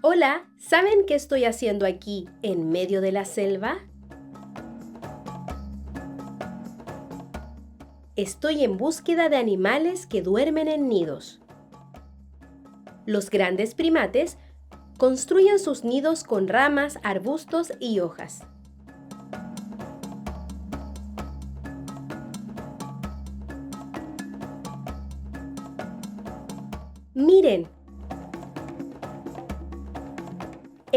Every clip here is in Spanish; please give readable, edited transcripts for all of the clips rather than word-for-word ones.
Hola, ¿saben qué estoy haciendo aquí en medio de la selva? Estoy en búsqueda de animales que duermen en nidos. Los grandes primates construyen sus nidos con ramas, arbustos y hojas. Miren,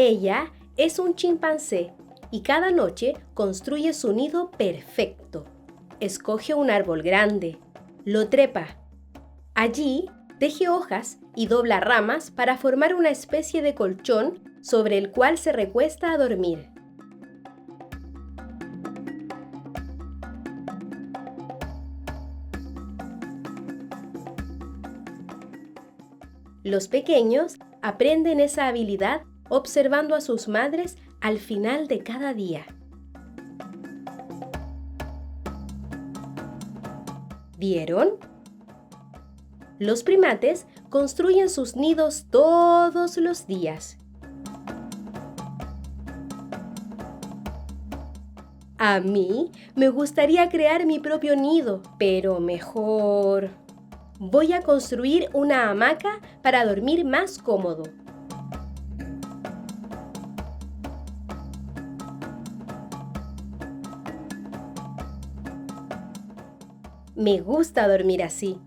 ella es un chimpancé y cada noche construye su nido perfecto. Escoge un árbol grande, lo trepa. Allí teje hojas y dobla ramas para formar una especie de colchón sobre el cual se recuesta a dormir. Los pequeños aprenden esa habilidad observando a sus madres al final de cada día. ¿Vieron? Los primates construyen sus nidos todos los días. A mí me gustaría crear mi propio nido, pero mejor. Voy a construir una hamaca para dormir más cómodo. Me gusta dormir así.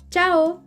¡Chao!